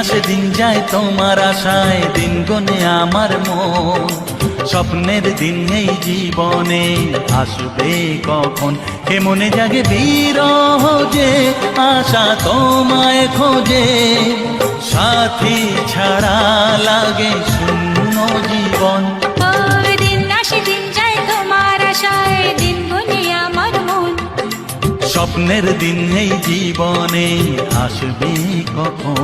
আসে দিন যায় তোমার আশায়, দিন গনে আমার মন। স্বপ্নের দিন এই জীবনে আসবে কখন, কে মনে জাগে বিরহ যে আশা তোমায় খোঁজে। সাথী ছাড়া লাগে শূন্য জীবন। দিন আসে দিন যায় তোমার আশায়, দিন গনে আমার মন। স্বপ্নের দিন এই জীবনে আসবে কখন।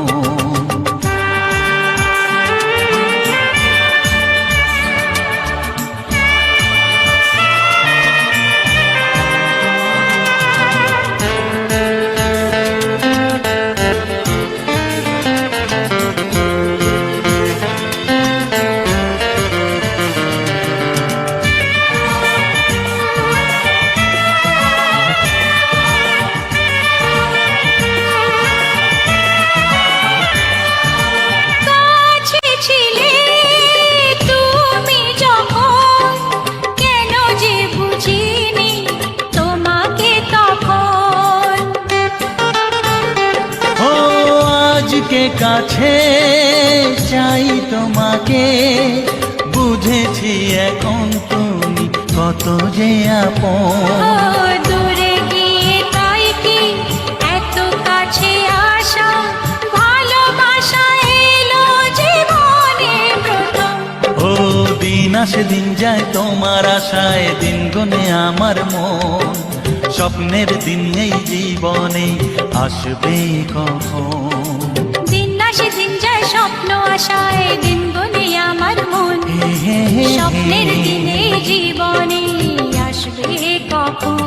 আজকে কাছে চাই তোমাকে, বুঝেছি এখন তুমি কত যে আপন। দূরে গিয়ে তাই কি এত কাছে আসা, ভালোবাসা এলো জীবনে প্রথম। ও দিন আসে দিন যায় তোমার আশায়, দিন গনে আমার মন। স্বপ্নের দিন এই জীবনে আসবে কখন। দিন আসে দিন যায় স্বপ্ন আশায়, দিন গনে আমার মন। স্বপ্নের দিনে জীবনে আসবে কখন।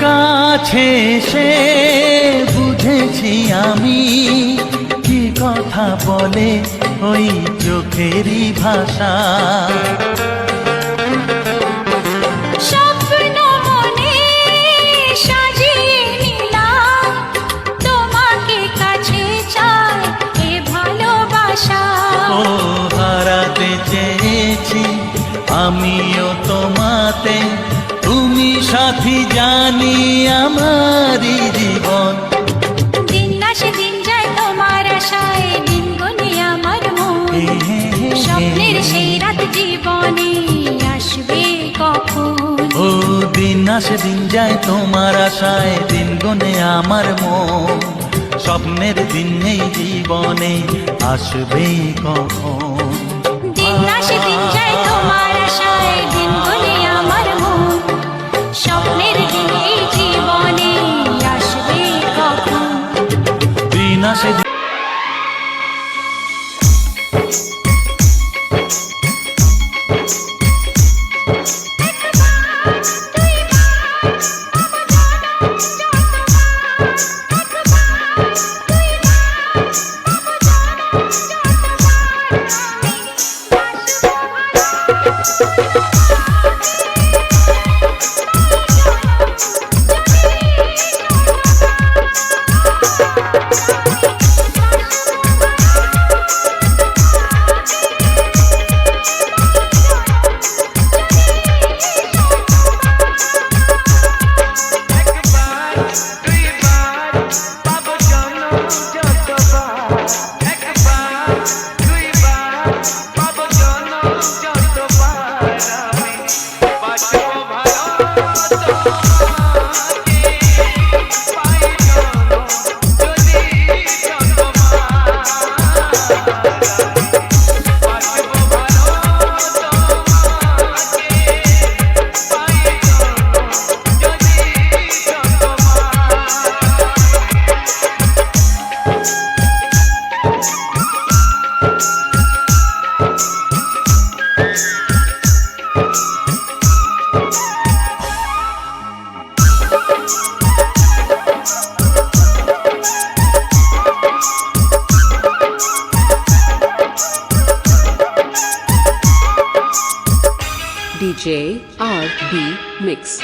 কাছে এসে বুঝেছি আমি, কি কথা বলে ওই চোখেরই ভাষা। স্বপ্ন মনে সাজিয়ে নিলাম, তোমাকে কাছে চাই এ ভালোবাসা। ও হারাতে চেয়েছি আমিও তোমাতে, তুমি সাথী জানি আমারই জীবন। দিন আসে দিন যায় তোমার আশায়, দিন গনে আমার মন। স্বপ্নের সেই রাত জীবনে আসবে কখন। ও দিন আসে দিন যায় তোমার আশায়, দিন গনে আমার মন। স্বপ্নের দিন এই জীবনে আসবে কখন। দিন আসে দিন যায় তোমার আশায়, দিন গনে আমার মন। স্বপ্নের দিন এই জীবনে আসবে কখন। দিন আসে DJ RB Mix.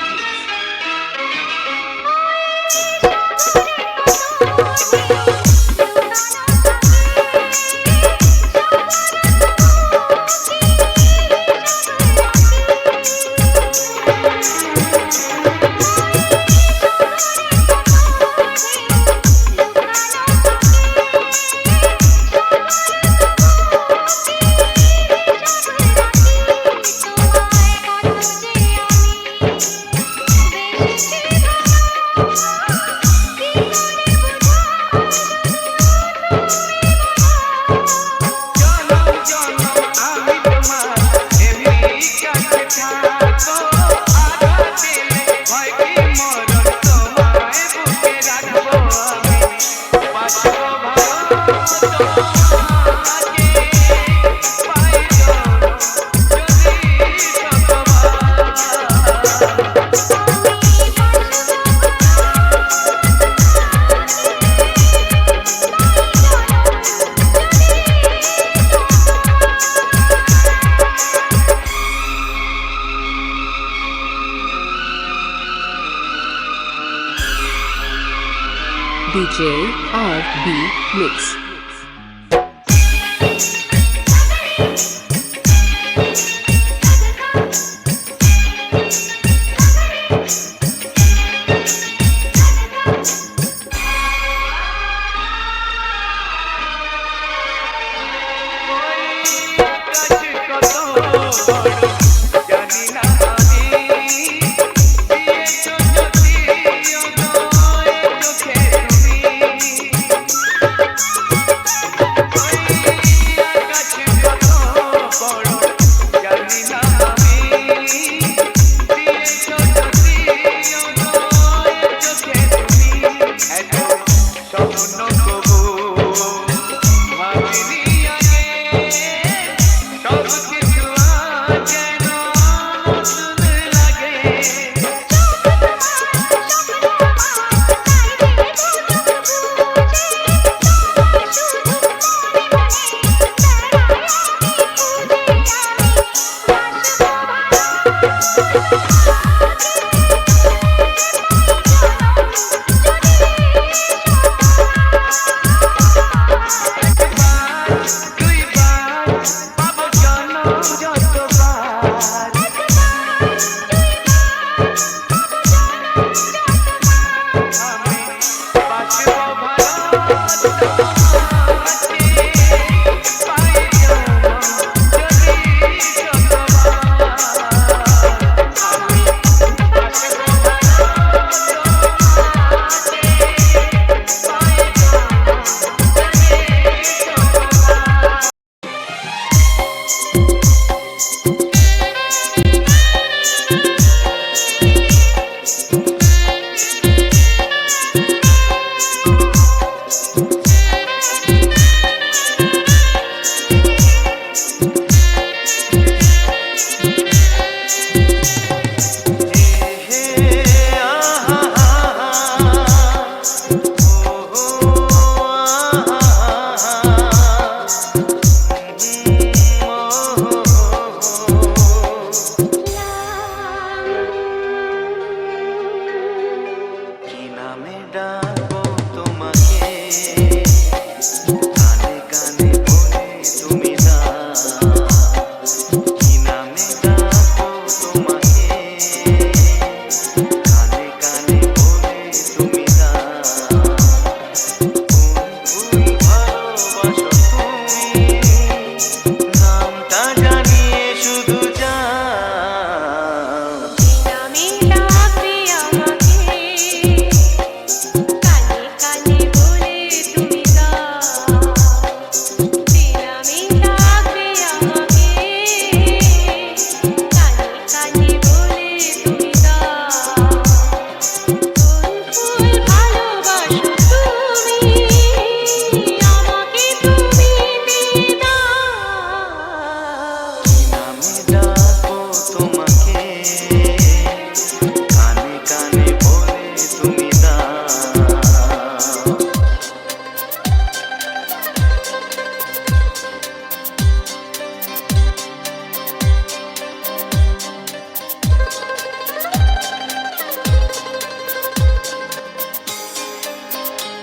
DJ RB Mix.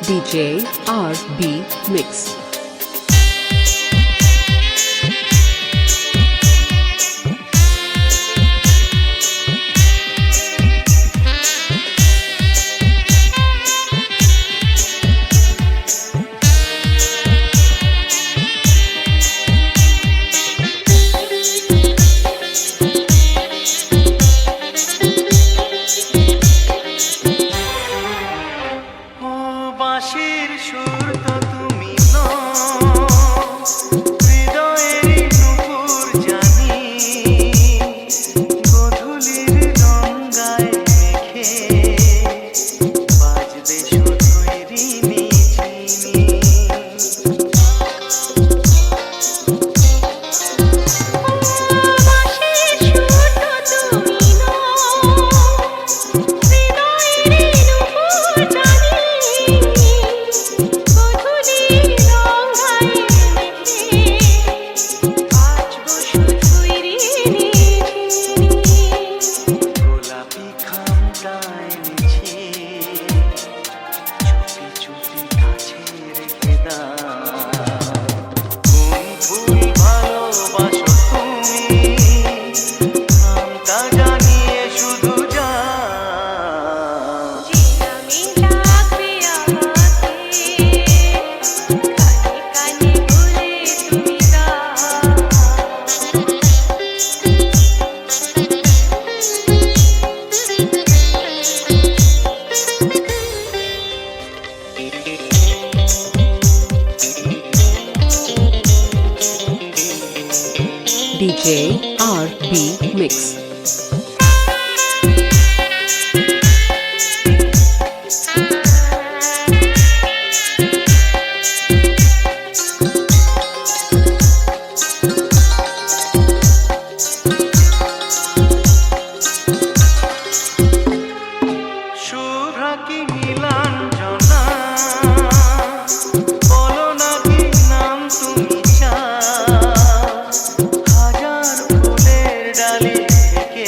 DJ RB Mix. বাঁশির সুর তো তুমি হৃদয়ের নুপুর জানি গধূলির গঙ্গায় মেখে বাজবে শুধুই রিনি ঝিনি গোলাপি খামটায় নিছি চুপি চুপি কাছে রেখে দাও কোন ফুল ভালোবাসো তুমি নামটা জানিয়ে শুধু যাও DJ RB Mix. শুভ্রা কি নীলাঞ্জনা বলো না কি নাম তুমি চাও হাজার ফুলের ডালি থেকে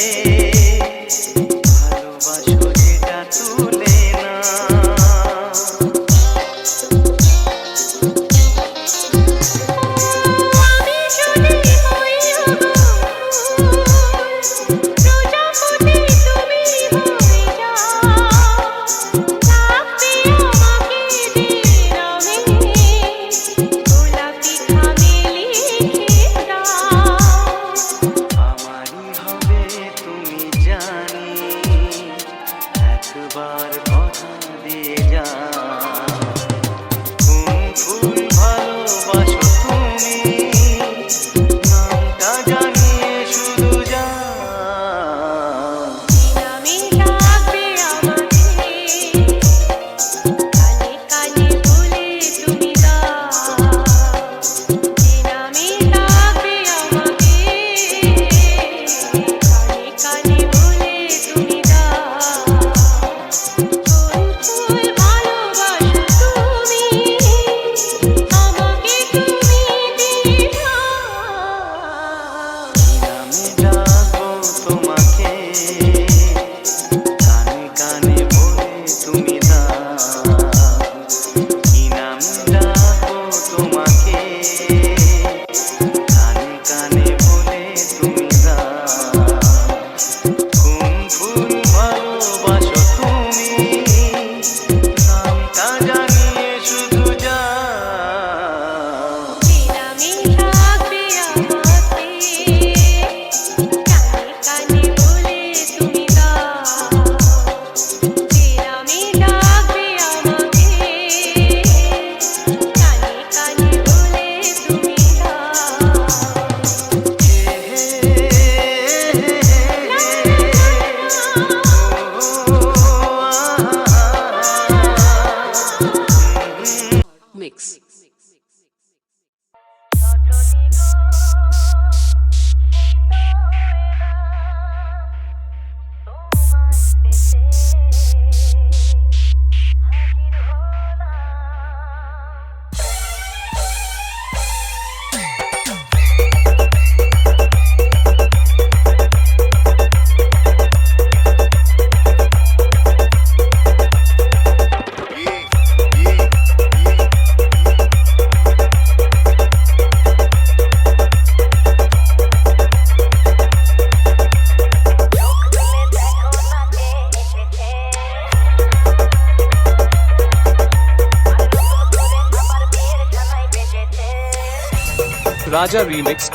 Raja Remix.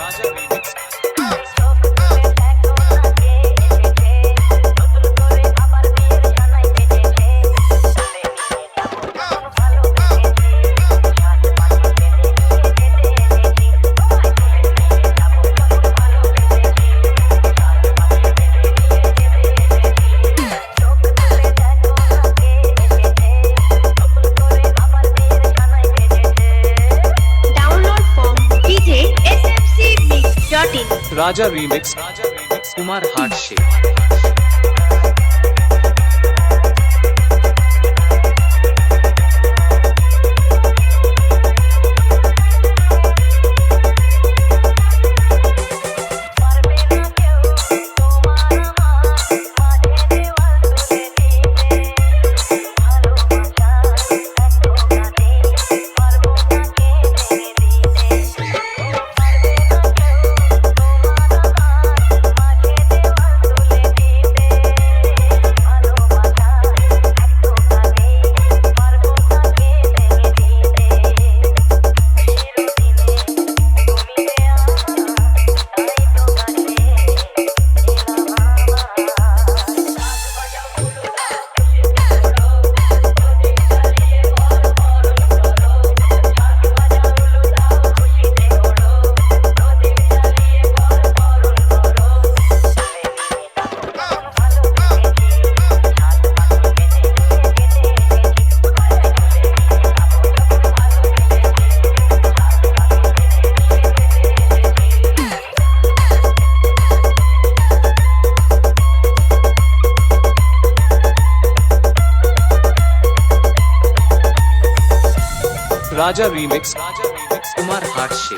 Download from djsmcmix.in. Raja Remix. Kumar Harshe. Raja Remix. Kumar Harshe.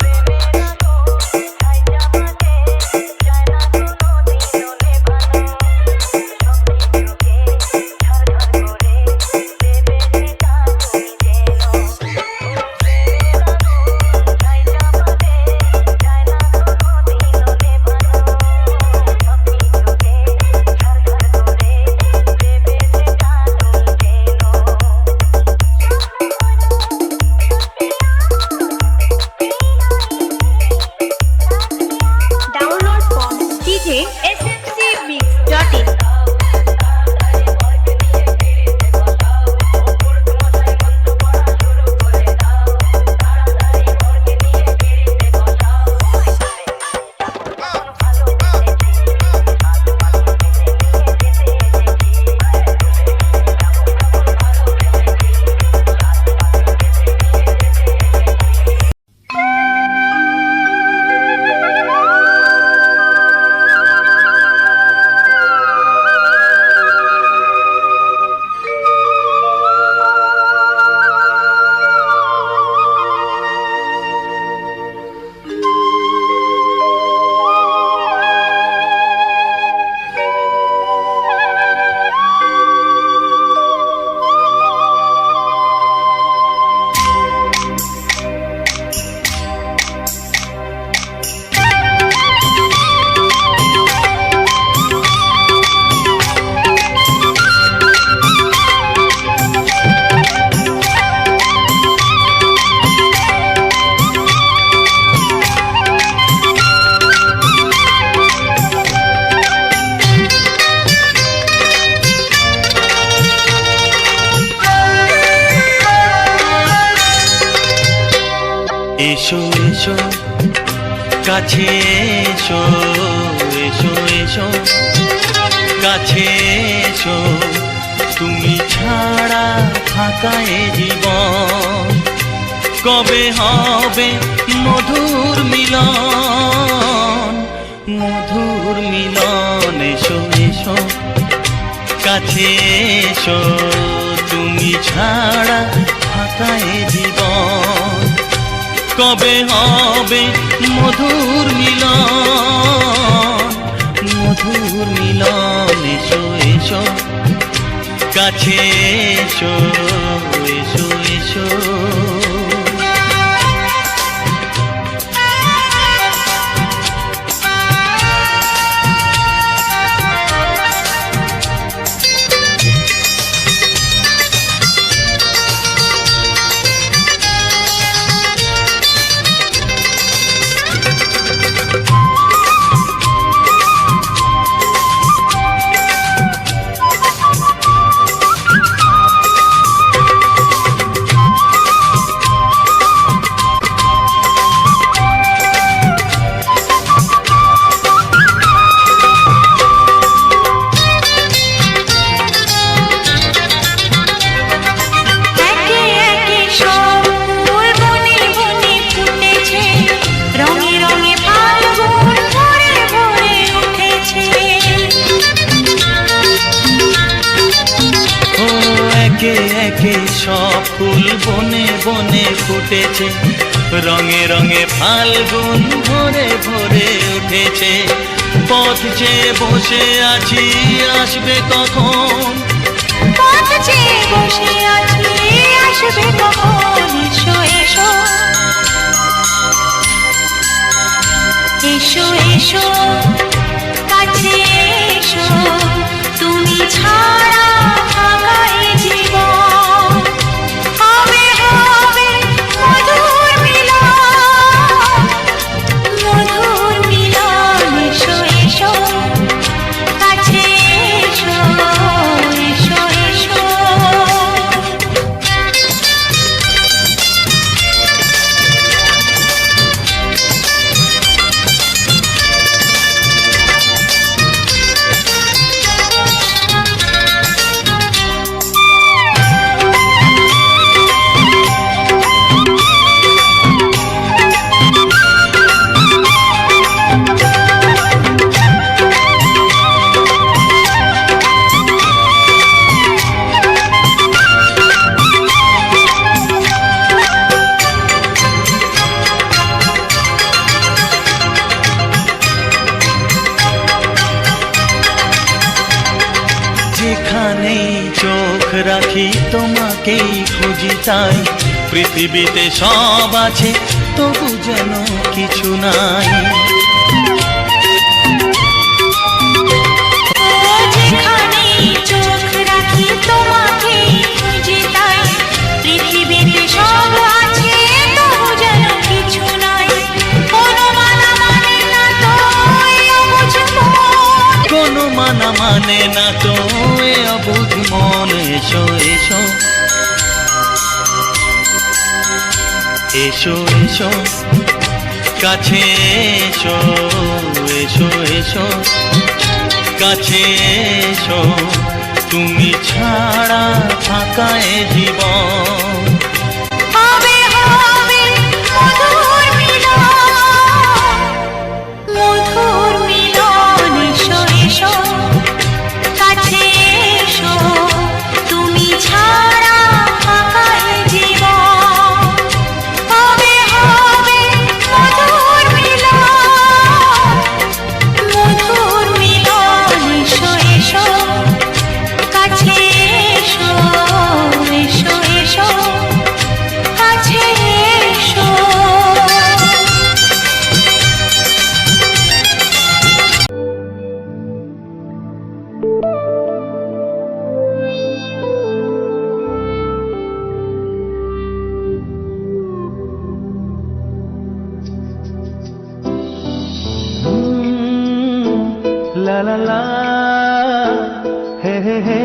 Download from djsmcmix.in. এসো এসো কাছে এসো এসো এসো কাছে এসো তুমি ছাড়া ফাঁকা এ জীবন কবে হবে মধুর মিলন মধুর মিলন এসো এসো কাছে এসো তুমি ছাড়া ফাঁকা এ জীবন কবে হবে মধুর মিলন এসো এসো কাছে এসো এসো এসো ফুল বনে বনে ফুটেছে, রঙে রঙে ফাল্গুন ভরে ভরে উঠেছে। পথ চেয়ে বসে আছি, আসবে কখন? পথ চেয়ে বসে আছি, আসবে কখন? এসো এসো, এসো এসো, কাছে এসো, তুমি ছাড়া ফাঁকা এ জীবন। হবে হবে মধুর মিলন, মধুর মিলন। এসো এসো, কাছে এসো, এসো এসো। যেখানেই চোখ রাখি তোমাকেই খুঁজি, তাই পৃথিবীতে সব আছে তবু যেন কিছু নাই। যেখানেই চোখ রাখি তোমাকেই খুঁজি, তাই পৃথিবীতে সব আছে তবু যেন কিছু নাই। কোনো মানা মানে না তো এ অবুঝ মন, কোনো মানা মানে না তো এ অবুঝ মন। এসো এসো, এসো এসো, কাছে এসো, এসো এসো, কাছে এসো, তুমি ছাড়া ফাঁকা এ জীবন। হবে হবে মধুর মিলন, মধুর মিলন। এসো এসো, কাছে এসো, তুমি ছাড়া ফাঁকা এ জীবন। হবে হবে মধুর মিলন, মধুর মিলন। এসো এসো, কাছে এসো, এসো এসো, কাছে এসো। La la la, he he he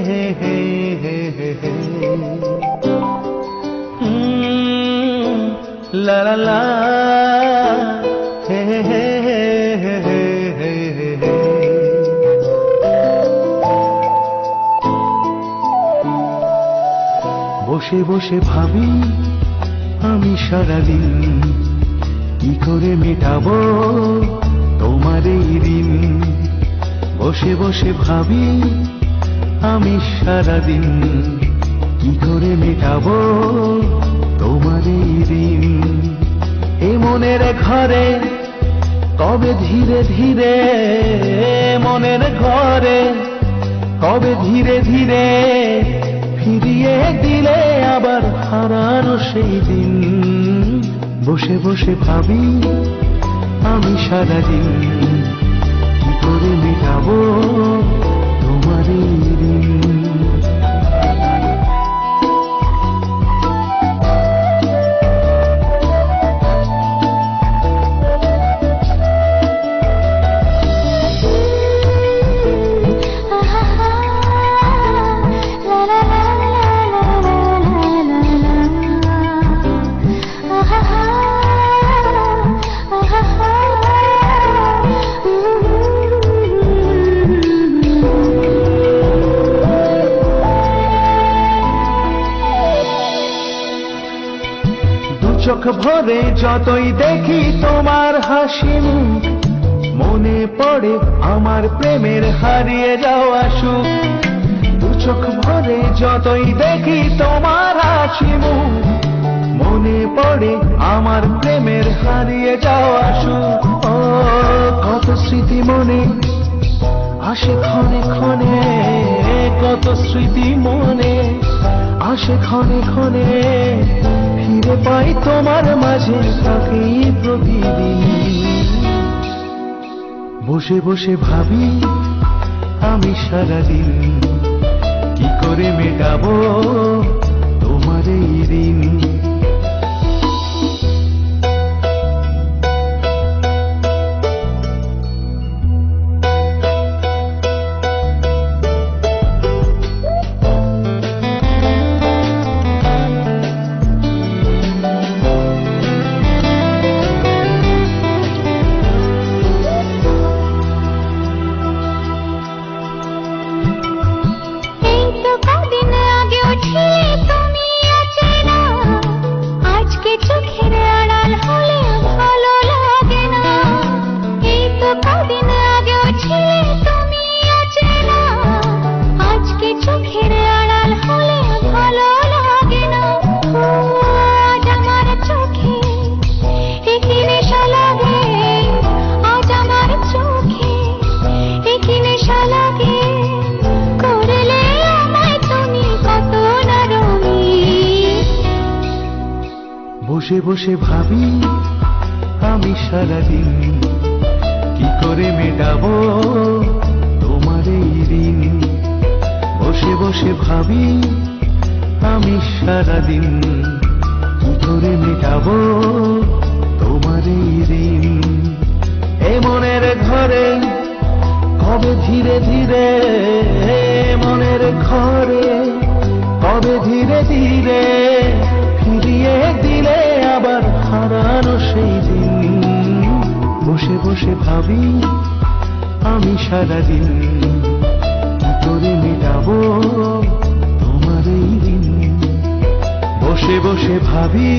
he he he he he. La la la, he he he he he he he. বসে বসে ভাবি আমি সারাদিন, কি করে মেটাবো তোমার এই ঋণ। বসে বসে ভাবি আমি সারাদিন, কি করে মেটাবো তোমার এই ঋণ। এ মনের ঘরে কবে ধীরে ধীরে, মনের ঘরে কবে ধীরে ধীরে ফিরিয়ে দিলে আবার হারানো সেই দিন। বসে বসে ভাবি আমি সারাদিন, কি করে মেটাবো তোমার এই ঋণ। চোখ ভরে যতই দেখি তোমার হাসি মুখ, মনে পড়ে আমার প্রেমের হারিয়ে যাওয়া সুখ। দু চোখ ভরে যতই দেখি তোমার হাসি মুখ, মনে পড়ে আমার প্রেমের হারিয়ে যাওয়া সুখ। ও কত স্মৃতি মনে আসে ক্ষণে ক্ষণে, কত স্মৃতি মনে আসে ক্ষণে ক্ষণে, ফিরে পাই তোমার মাঝে থাকি প্রতিদিন। বসে বসে ভাবি আমি সারাদিন, কি করে মেটাবো তোমার এই ঋণ। এই তো কদিন আগে উঠে তুমি অচেনা, আজকে চোখের আড়াল হলে ভালো লাগে না। এই তো কদিন আগে উঠে তুমি অচেনা, আজকে চোখের আড়াল হলে ভালো লাগে না। ও আজ আমার চোখে একই নেশা লাগে, আজ আমার চোখে একই নেশা লাগে। করলে আমায় তুমি কত না রঙিন। বসে বসে ভাবি আমি সারাদিন, কি করে মেটাবো তোমার এই ঋণ। বসে বসে ভাবি আমি সারাদিন, কি করে মেটাবো তোমার এই ঋণ। এ মনের ঘরে কবে ধীরে ধীরে, মনের ঘরে কবে ধীরে ধীরে ফিরিয়ে দিলে আবার হারানো সেই দিন। বসে বসে ভাবি আমি সারাদিন, কি করে মেটাবো তোমার এই ঋণ। বসে বসে ভাবি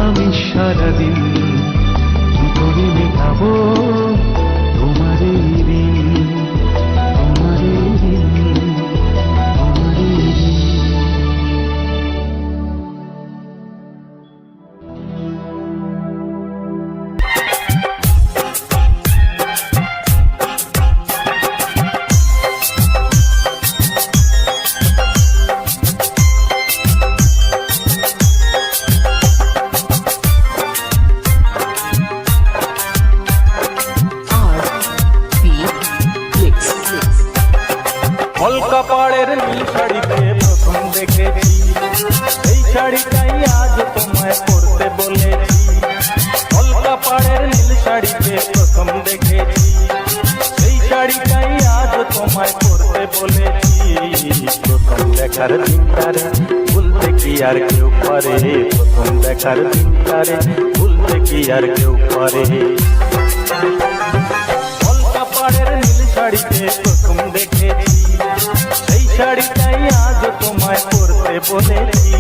আমি সারাদিন, কি করে মেটাবো তোমার এই ঋণ। তোমার এই ঋণ, তোমার এই ঋণ। R B Mix. কলকা পাড়ের নীল শাড়িতে প্রথম দেখেছি, এই শাড়িটাই আজ তোমায় পরতে বলেছি। কলকা পাড়ের নীল শাড়িতে প্রথম দেখেছি, এই শাড়িটাই আজ তোমায় পরতে বলেছি। প্রথম দেখার দিনটারে ভুলতে কি আর কেউ পারে, প্রথম দেখার দিনটারে ভুলতে কি আর কেউ পারে। কলকা পাড়ের নীল শাড়িতে প্রথম দেখেছি, সেই শাড়িটাই আজ তোমায় পরতে বলেছি।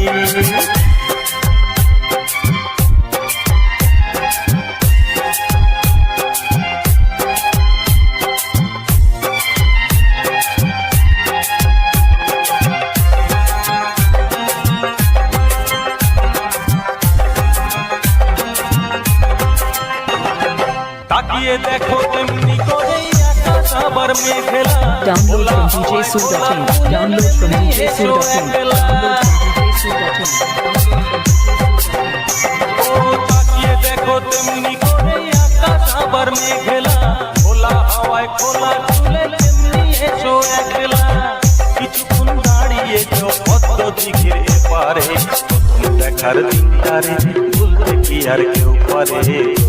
তাকিয়ে দেখো তেমনি করে আকাশ আবার মেঘলা। Download from DJSU.in. Download from DJSU.in. Download from DJSU.in. ও তাকিয়ে দেখো তেমনি করে আকাশ আবার মেঘলা, খোলা হাওয়ায় খোলা চুলে তেমনি এসো একলা। কিছুক্ষণ দাঁড়িয়েছো পদ্ম দিঘির এপারে, প্রথম দেখার দিনটারে ভুলতে কি আর কেউ পারে,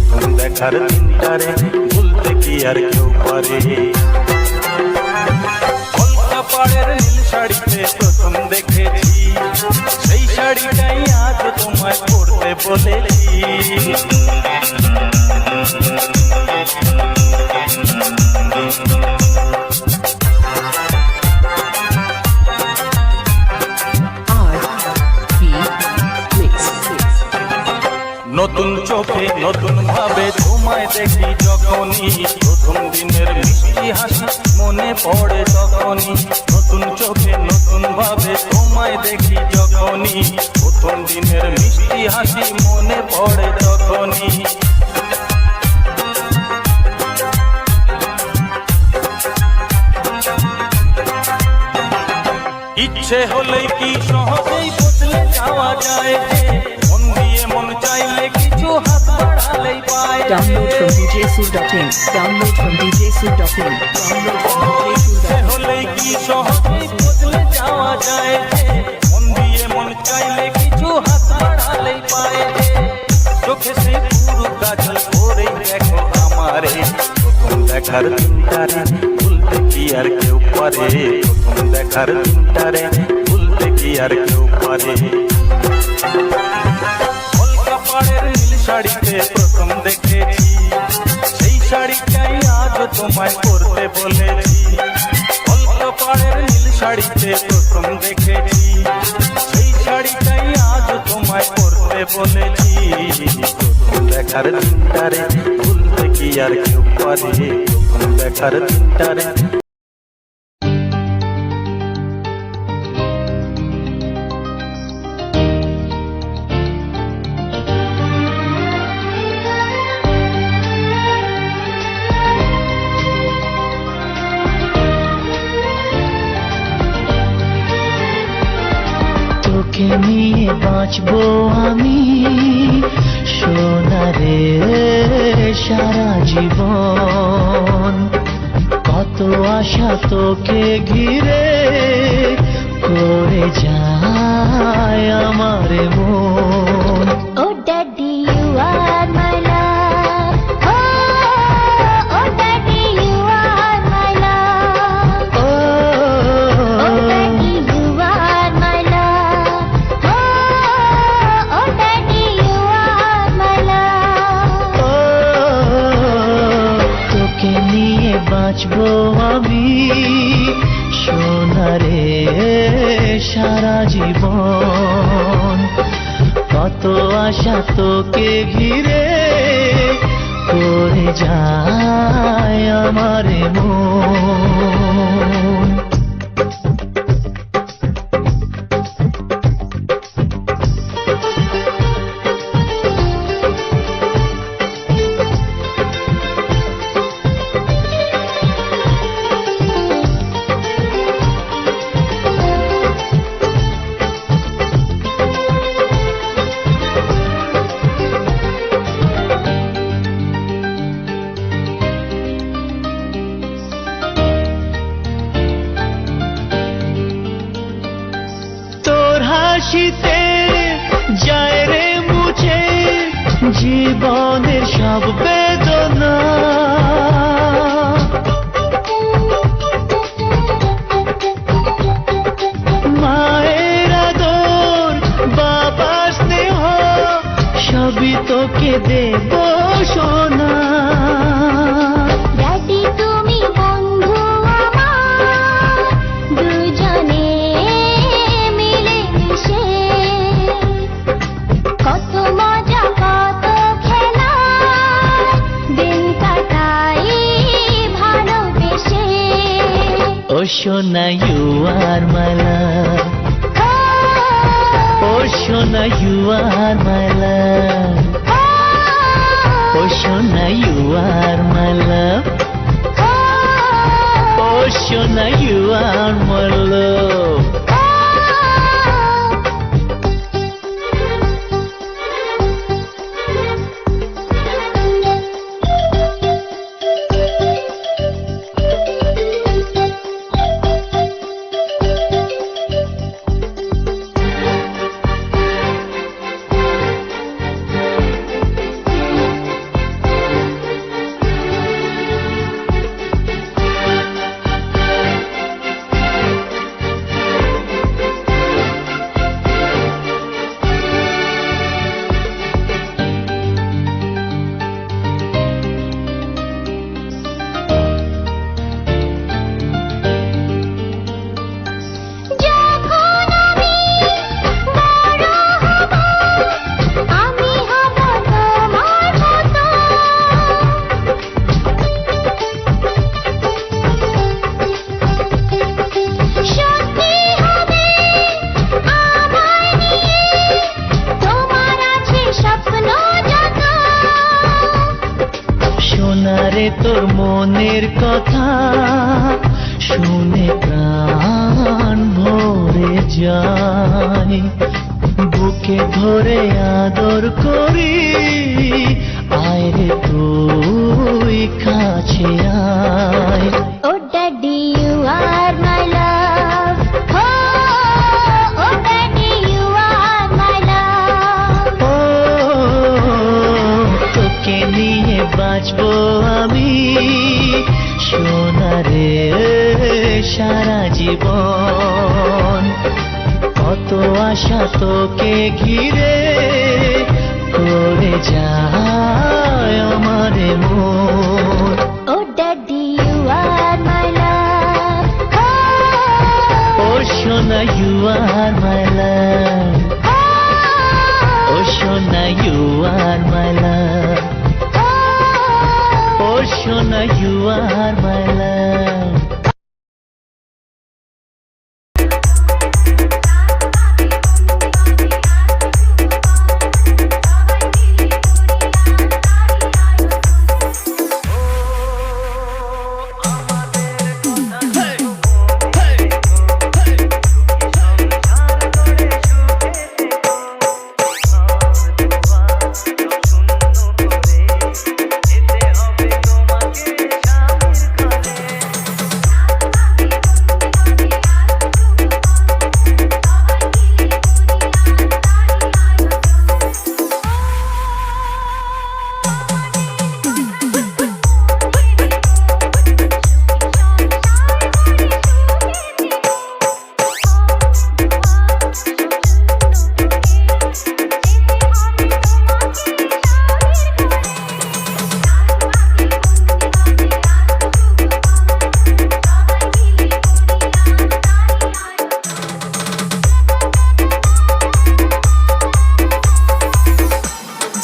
প্রথম দেখার দিনটারে ভুলতে কি আর কেউ পারে। কলকা পাড়ের নীল শাড়িতে প্রথম দেখেছি, সেই শাড়িটাই আজ তোমায় পরতে বলেছি। R B Mix. নতুন চোখে নতুন ভাবে তোমায় দেখি যখনই, প্রথম দিনের মিষ্টি হাসি মনে পড়ে তখনই, নতুন চোখে নতুন ভাবে তোমায় দেখি যখনই, প্রথম দিনের মিষ্টি হাসি মনে পড়ে তখনই। ইচ্ছে হলেই কি সহজেই বদলে যাওয়া যায় যে, মন দিয়ে মন চাইলে কিছু হাত বাড়ালেই পায়। Download from djsoul.in. Download from djsoul.in. Download from ইচ্ছে djsoul.in. হলেই কি সহজেই বদলে যাওয়া যায় যে, মন দিয়ে মন চাইলে কিছু হাত বাড়ালেই পায় যে, চোখে সে পুরো কাজল করেই দেখো আমারে, প্রথম দেখার দিনটারে ভুলতে কি আর কেউ পারে, প্রথম দেখার দিনটারে ভুলতে কি আর কেউ পারে। কলকা পাড়ের নীল শাড়িতে প্রথম দেখেছি, সেই শাড়িটাই আজ তোমায় পরতে বলেছি। কলকা পাড়ের নীল শাড়িতে প্রথম দেখেছি, সেই শাড়িটাই আজ তোমায় পরতে বলেছি। প্রথম দেখার দিনটারে ভুলতে কি আর কেউ পারে, প্রথম দেখার দিনটারে। তোকে নিয়ে বাঁচবো আমি সোনারে সারা জীবন, কত আশা তোকে ঘিরে করে যায় আমার মন। Oh daddy, you are my love. Oh daddy, you are my love. Oh daddy, you are my love. Oh daddy, you are my love. তোকে নিয়ে বাঁচবো আমি সোনারে সারা জীবন, কত আশা তোকে ঘিরে করে যায় আমার মন। হাসিতে যায় রে মুছে জীবনের সব বেদনা, মায়ের আদর বাবার স্নেহ সবই তোকে দেব সোনা। Daddy, তুমি বন্ধু আমার, দুজনে মিলে মিশে কত মজা কত খেলা দিন কাটাই ভালোবেসে। ও সোনা you are my love, ও সোনা you are my love, ও সোনা you are my love, ও সোনা you are my love. ভরে আদর করি, আয় রে তুই কাছে আয়। Oh daddy, you are my love. Oh, oh daddy, you are my love. ও তোকে নিয়ে বাঁচবো আমি সোনারে সারা জীবন। কত আশা তোকে ঘিরে করে যায় আমার মন। Oh daddy, you are my love. ও সোনা you are my love, ও সোনা you are my love, ও সোনা you are my love।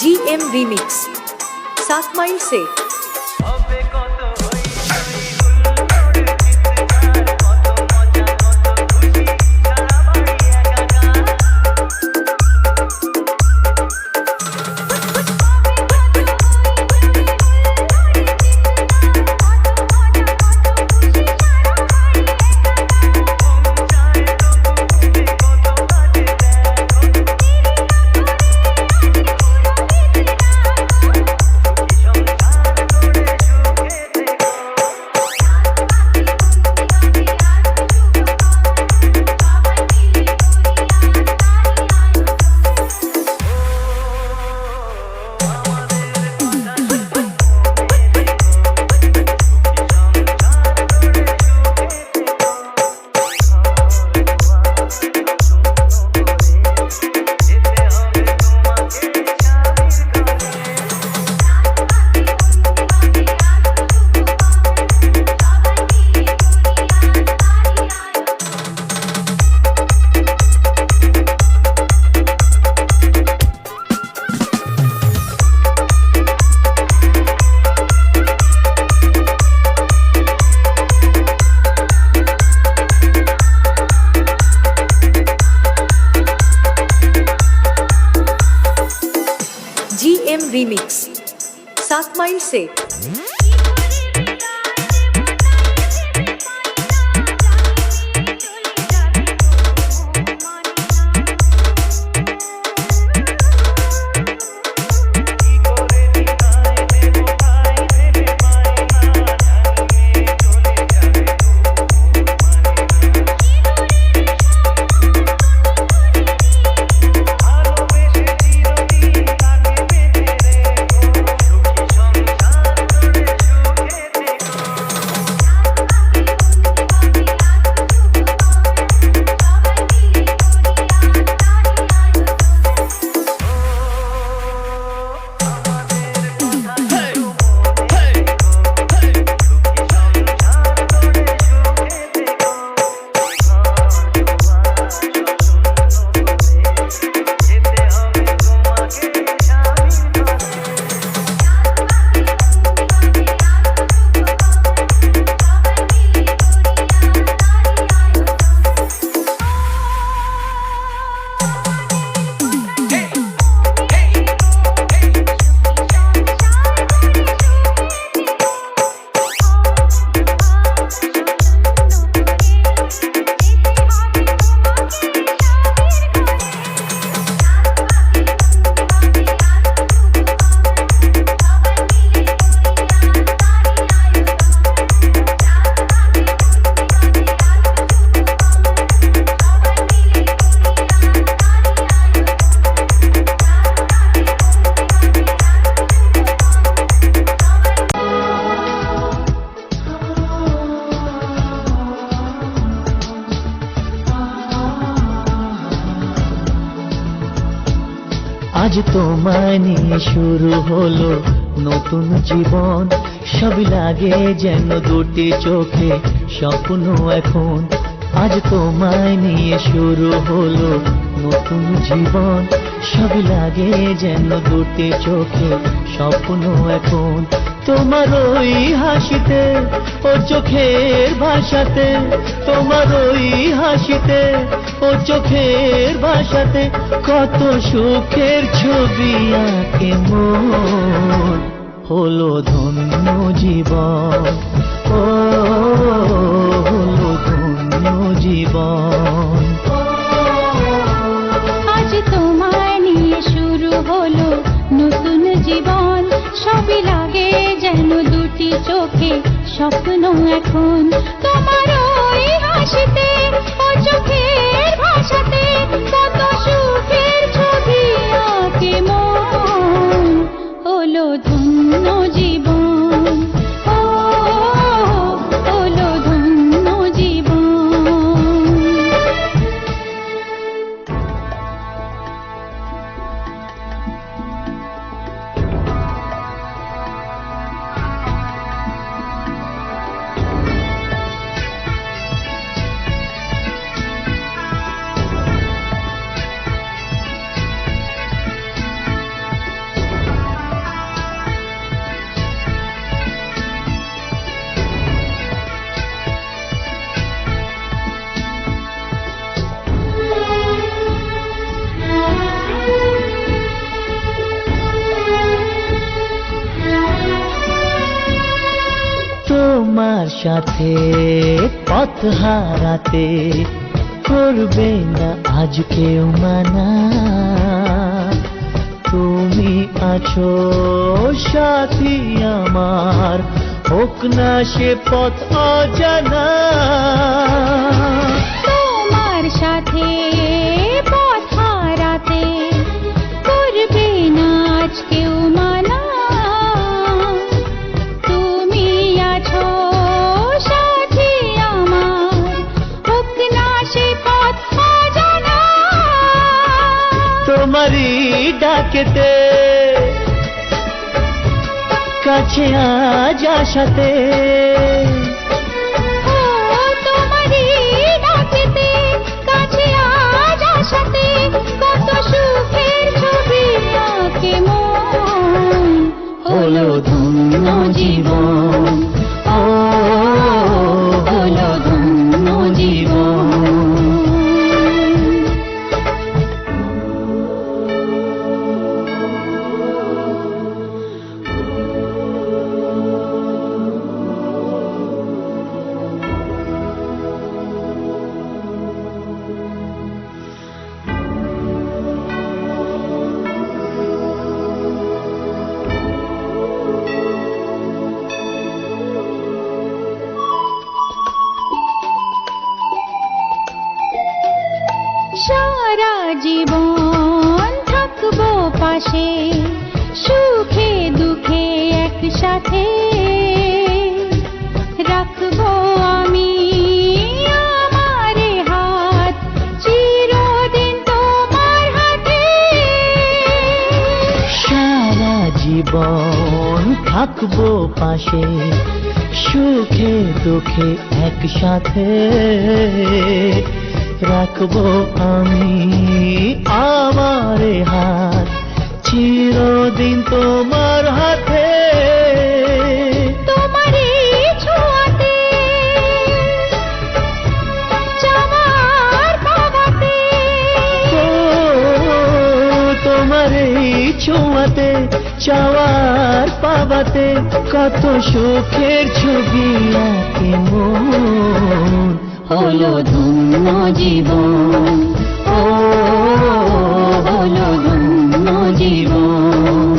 GM Remix 7 mile से। GM Remix 7 माइल से। আজ তোমায় নিয়ে শুরু হলো নতুন জীবন, সবই লাগে যেন দুটি চোখে স্বপ্ন এখন। আজ তোমায় নিয়ে শুরু হলো নতুন জীবন, সবই লাগে যেন দুটি চোখে স্বপ্ন এখন। তোমার ওই হাসিতে ও চোখের ভাষাতে, তোমার ওই হাসিতে ও চোখের ভাষাতে কত সুখের ছবি আঁকে মন। হলো ধন্য জীবন, ও হলো ধন্য জীবন। আজ তোমায় নিয়ে শুরু হলো নতুন জীবন, সবই লাগে যেন দুটি চোখে স্বপ্ন এখন। তোমার ওই হাসিতে ও চোখের ভাষাতে কত সুখের ছবি আঁকে মন। হলো ধন্য জীবন, ও হলো ধন্য জীবন। তোমার সাথে পথ হারাতে করবে না আজ কেউ মানা। তুমি আছো সাথী আমার, হোক না সে পথ অজানা। তোমার সাথে পথ হারাতে করবে না আজ কেউ মানা। তুমি আছো সাথী আমার, হোক না সে পথ অজানা। তোমারই ডাকেতে কাছে আজ আসাতে, ও তোমারই ডাকেতে কাছে আজ আসাতে কত সুখের ছবি আঁকে মন। হলো ধন্য জীবন, ও হলো ধন্য জীবন। সারা জীবন থাকবো পাশে, সুখে দুঃখে একসাথে রাখবো আমি আমার হাত, চিরদিন তোমার হাতে। সারা জীবন থাকবো পাশে, সুখে দুঃখে একসাথে রাখবো আমি আমার হাত, চিরদিন তোমার হাতে। তোমারই ছোঁয়াতে চাওয়ার পাওয়াতে, ও তোমার এই ছোঁয়াতে চাওয়ার পাওয়াতে কত সুখের ছবি আঁকে মন। হলো ধন্য জীবন, ও হলো ধন্য জীবন।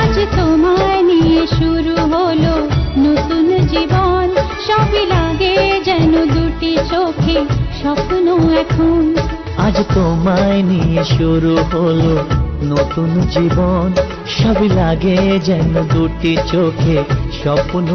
আজ তোমায় নিয়ে শুরু হলো নতুন জীবন, সবই লাগে যেন দুটি চোখে স্বপ্ন এখন। আজ তোমায় নিয়ে শুরু হলো নতুন জীবন, সবই লাগে যেন দুটি চোখে স্বপ্ন